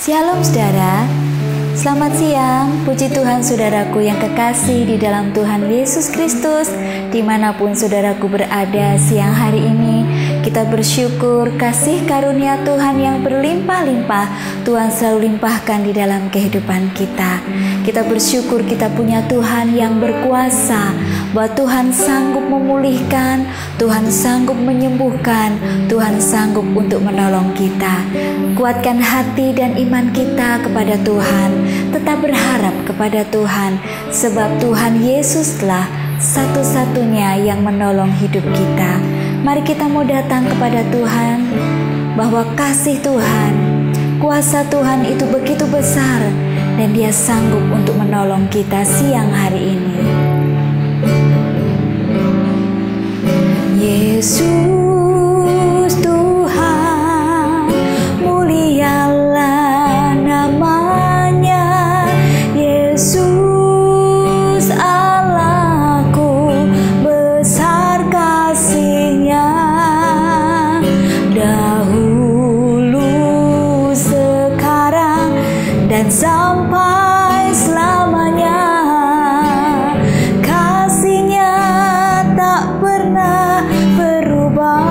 Shalom saudara, selamat siang. Puji Tuhan saudaraku yang kekasih di dalam Tuhan Yesus Kristus. Dimanapun saudaraku berada siang hari ini, kita bersyukur kasih karunia Tuhan yang berlimpah-limpah Tuhan selalu limpahkan di dalam kehidupan kita. Kita bersyukur kita punya Tuhan yang berkuasa, bahwa Tuhan sanggup memulihkan, Tuhan sanggup menyembuhkan, Tuhan sanggup untuk menolong kita. Kuatkan hati dan iman kita kepada Tuhan, tetap berharap kepada Tuhan, sebab Tuhan Yesuslah satu-satunya yang menolong hidup kita. Mari kita mau datang kepada Tuhan, bahwa kasih Tuhan, kuasa Tuhan itu begitu besar, dan Dia sanggup untuk menolong kita siang hari ini. Yesus Tuhan, mulialah namanya. Yesus Allahku, besar kasih-Nya. Dahulu, sekarang, dan sampai selamanya. Kasih-Nya tak pernah berubah.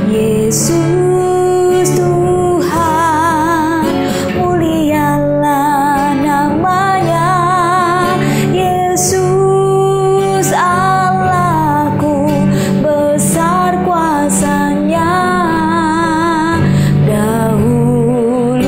Yesus Tuhan, mulialah namanya. Yesus Allahku, besar kuasa-Nya. Dahulu,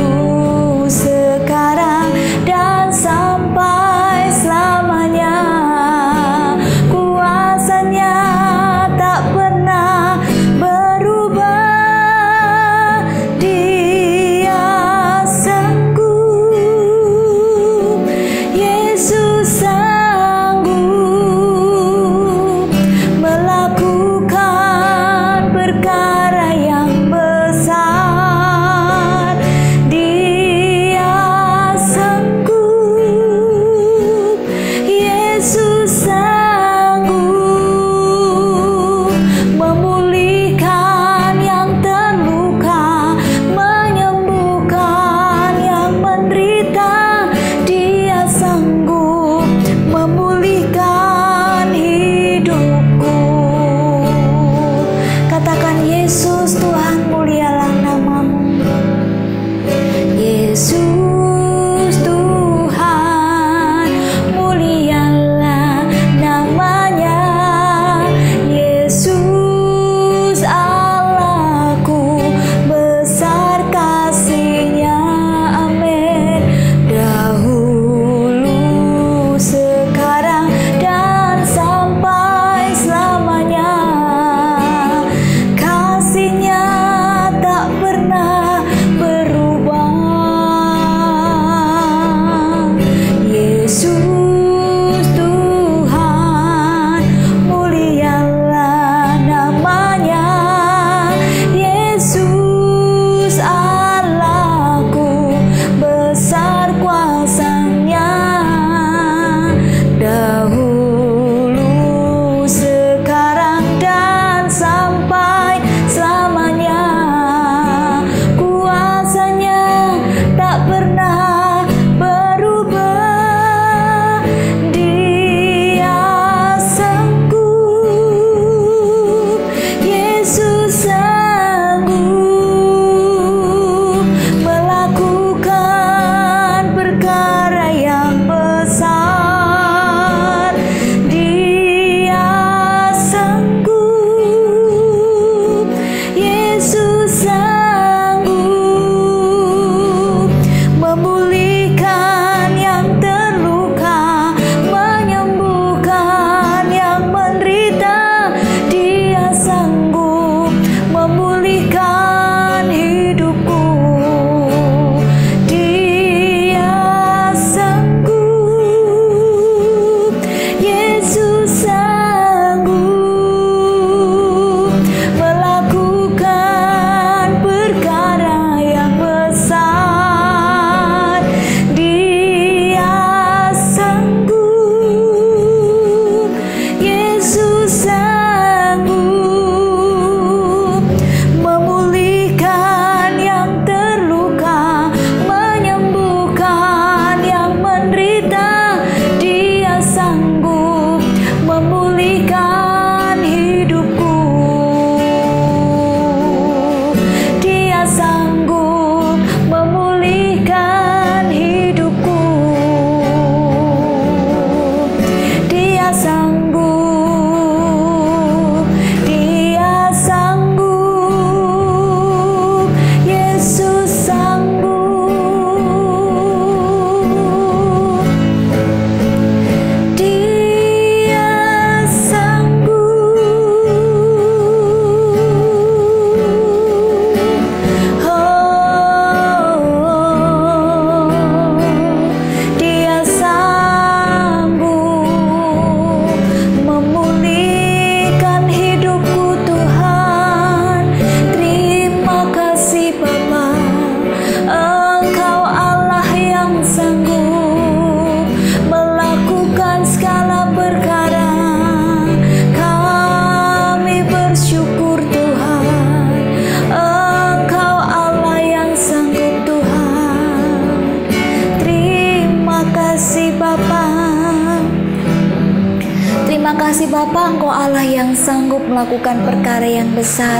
kasih Bapa, Engkau Allah yang sanggup melakukan perkara yang besar.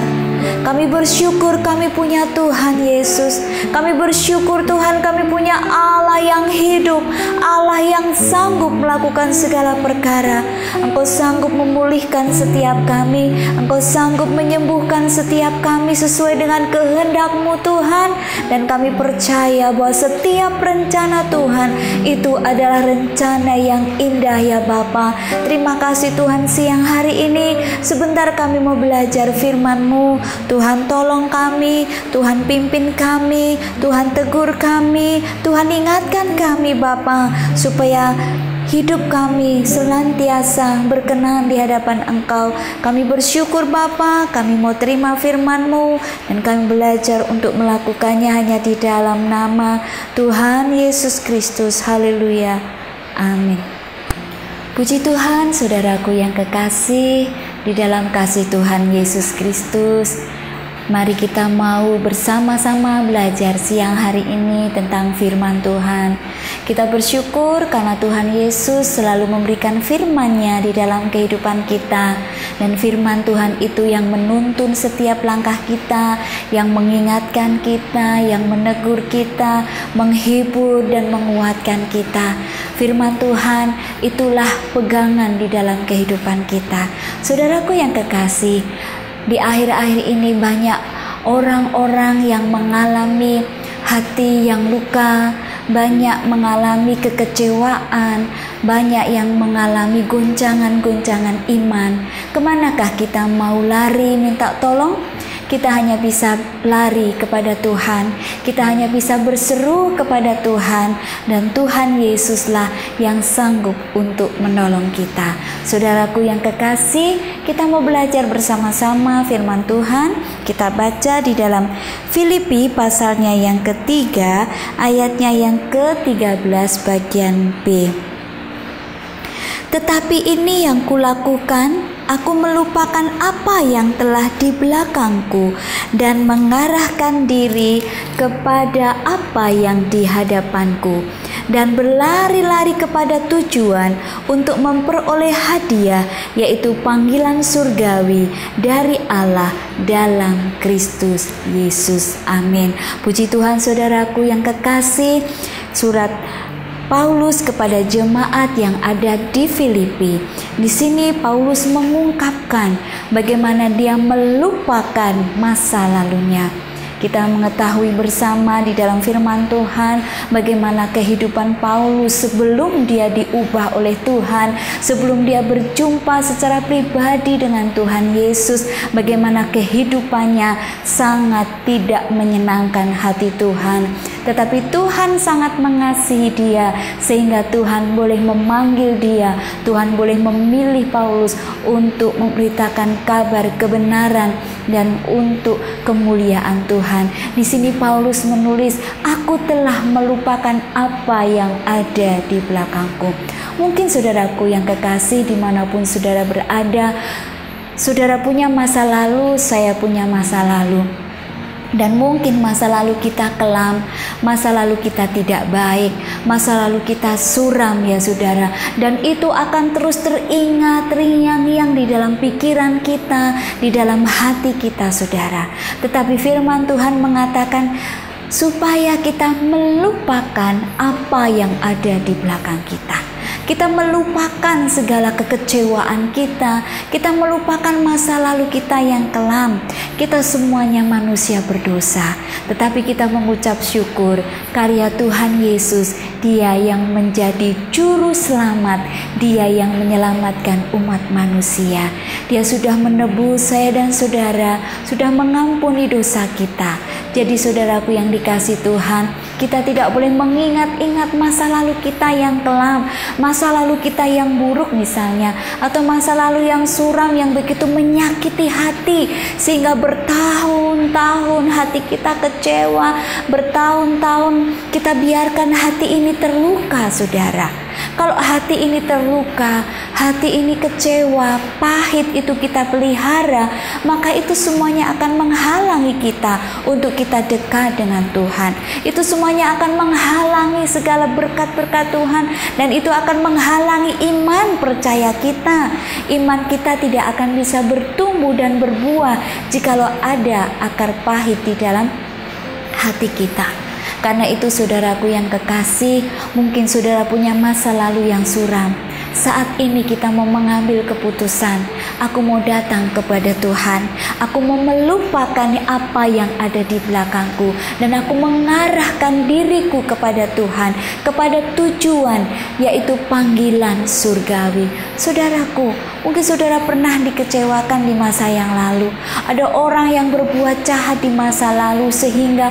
Kami bersyukur kami punya Tuhan Yesus. Kami bersyukur Tuhan kami punya Allah yang hidup, Allah yang sanggup melakukan segala perkara. Engkau sanggup memulihkan setiap kami, Engkau sanggup menyembuhkan setiap kami sesuai dengan kehendak-Mu Tuhan. Dan kami percaya bahwa setiap rencana Tuhan itu adalah rencana yang indah ya Bapa. Terima kasih Tuhan, siang hari ini sebentar kami mau belajar firman-Mu. Tuhan tolong kami, Tuhan pimpin kami, Tuhan tegur kami, Tuhan ingatkan kami Bapa, supaya hidup kami senantiasa berkenan di hadapan Engkau. Kami bersyukur Bapa, kami mau terima firman-Mu dan kami belajar untuk melakukannya hanya di dalam nama Tuhan Yesus Kristus. Haleluya. Amin. Puji Tuhan, saudaraku yang kekasih, di dalam kasih Tuhan Yesus Kristus, mari kita mau bersama-sama belajar siang hari ini tentang firman Tuhan. Kita bersyukur karena Tuhan Yesus selalu memberikan firman-Nya di dalam kehidupan kita. Dan firman Tuhan itu yang menuntun setiap langkah kita, yang mengingatkan kita, yang menegur kita, menghibur dan menguatkan kita. Firman Tuhan itulah pegangan di dalam kehidupan kita. Saudaraku yang kekasih, di akhir-akhir ini banyak orang-orang yang mengalami hati yang luka, banyak mengalami kekecewaan, banyak yang mengalami goncangan-goncangan iman. Kemanakah kita mau lari minta tolong? Kita hanya bisa lari kepada Tuhan, kita hanya bisa berseru kepada Tuhan, dan Tuhan Yesuslah yang sanggup untuk menolong kita. Saudaraku yang kekasih, kita mau belajar bersama-sama firman Tuhan. Kita baca di dalam Filipi pasalnya yang ketiga, ayatnya yang ke-13 bagian B. Tetapi ini yang kulakukan, aku melupakan apa yang telah di belakangku dan mengarahkan diri kepada apa yang di hadapanku, dan berlari-lari kepada tujuan untuk memperoleh hadiah, yaitu panggilan surgawi dari Allah dalam Kristus Yesus. Amin. Puji Tuhan, saudaraku yang kekasih, surat Paulus kepada jemaat yang ada di Filipi. Di sini Paulus mengungkapkan bagaimana dia melupakan masa lalunya. Kita mengetahui bersama di dalam firman Tuhan bagaimana kehidupan Paulus sebelum dia diubah oleh Tuhan, sebelum dia berjumpa secara pribadi dengan Tuhan Yesus, bagaimana kehidupannya sangat tidak menyenangkan hati Tuhan. Tetapi Tuhan sangat mengasihi dia sehingga Tuhan boleh memanggil dia, Tuhan boleh memilih Paulus untuk memberitakan kabar kebenaran dan untuk kemuliaan Tuhan. Di sini Paulus menulis, aku telah melupakan apa yang ada di belakangku. Mungkin saudaraku yang kekasih, dimanapun saudara berada, saudara punya masa lalu, saya punya masa lalu. Dan mungkin masa lalu kita kelam, masa lalu kita tidak baik, masa lalu kita suram ya saudara. Dan itu akan terus teringat, terngiang-ngiang di dalam pikiran kita, di dalam hati kita saudara. Tetapi firman Tuhan mengatakan supaya kita melupakan apa yang ada di belakang kita. Kita melupakan segala kekecewaan kita melupakan masa lalu kita yang kelam. Kita semuanya manusia berdosa, tetapi kita mengucap syukur karya Tuhan Yesus, Dia yang menjadi juru selamat, Dia yang menyelamatkan umat manusia. Dia sudah menebus saya dan saudara, sudah mengampuni dosa kita. Jadi saudaraku yang dikasih Tuhan, kita tidak boleh mengingat-ingat masa lalu kita yang kelam, masa lalu kita yang buruk misalnya, atau masa lalu yang suram yang begitu menyakiti hati sehingga bertahun-tahun hati kita kecewa, bertahun-tahun kita biarkan hati ini terluka saudara. Kalau hati ini terluka, hati ini kecewa, pahit itu kita pelihara, maka itu semuanya akan menghalangi kita untuk kita dekat dengan Tuhan. Itu semuanya akan menghalangi segala berkat-berkat Tuhan, dan itu akan menghalangi iman percaya kita. Iman kita tidak akan bisa bertumbuh dan berbuah jikalau ada akar pahit di dalam hati kita. Karena itu saudaraku yang kekasih, mungkin saudara punya masa lalu yang suram. Saat ini kita mau mengambil keputusan. Aku mau datang kepada Tuhan. Aku mau melupakan apa yang ada di belakangku, dan aku mengarahkan diriku kepada Tuhan, kepada tujuan, yaitu panggilan surgawi. Saudaraku, mungkin saudara pernah dikecewakan di masa yang lalu. Ada orang yang berbuat jahat di masa lalu sehingga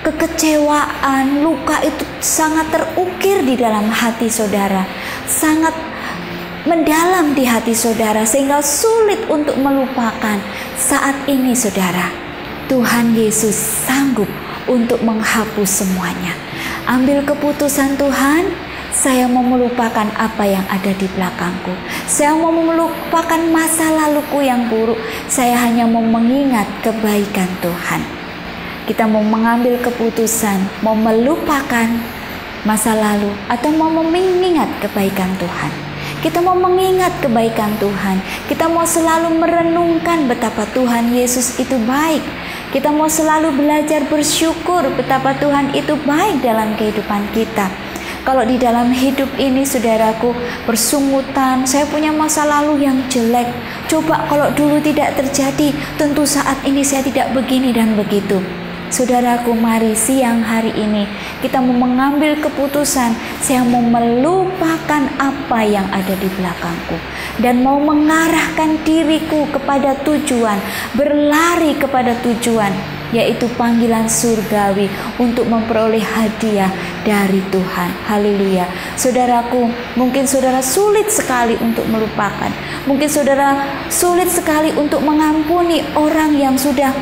kekecewaan, luka itu sangat terukir di dalam hati saudara, sangat mendalam di hati saudara, sehingga sulit untuk melupakan. Saat ini saudara, Tuhan Yesus sanggup untuk menghapus semuanya. Ambil keputusan, Tuhan, saya mau melupakan apa yang ada di belakangku. Saya mau melupakan masa laluku yang buruk. Saya hanya mau mengingat kebaikan Tuhan. Kita mau mengambil keputusan, mau melupakan masa lalu atau mau mengingat kebaikan Tuhan. Kita mau mengingat kebaikan Tuhan. Kita mau selalu merenungkan betapa Tuhan Yesus itu baik. Kita mau selalu belajar bersyukur betapa Tuhan itu baik dalam kehidupan kita. Kalau di dalam hidup ini saudaraku bersungutan, saya punya masa lalu yang jelek. Coba kalau dulu tidak terjadi, tentu saat ini saya tidak begini dan begitu. Saudaraku, mari siang hari ini kita mau mengambil keputusan. Saya mau melupakan apa yang ada di belakangku dan mau mengarahkan diriku kepada tujuan, berlari kepada tujuan, yaitu panggilan surgawi untuk memperoleh hadiah dari Tuhan. Haleluya. Saudaraku, mungkin saudara sulit sekali untuk melupakan. Mungkin saudara sulit sekali untuk mengampuni orang yang sudah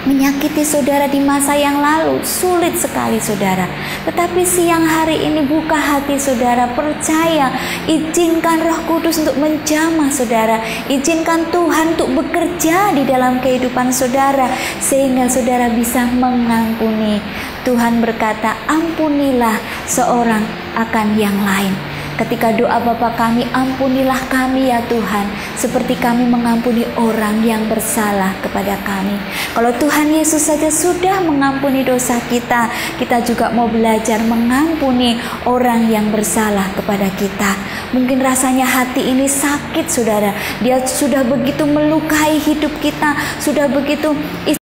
menyakiti saudara di masa yang lalu. Sulit sekali saudara. Tetapi siang hari ini buka hati saudara, percaya, izinkan Roh Kudus untuk menjamah saudara, izinkan Tuhan untuk bekerja di dalam kehidupan saudara, sehingga saudara bisa mengampuni. Tuhan berkata, ampunilah seorang akan yang lain. Ketika doa Bapa kami, ampunilah kami ya Tuhan, seperti kami mengampuni orang yang bersalah kepada kami. Kalau Tuhan Yesus saja sudah mengampuni dosa kita, kita juga mau belajar mengampuni orang yang bersalah kepada kita. Mungkin rasanya hati ini sakit saudara, dia sudah begitu melukai hidup kita, sudah begitu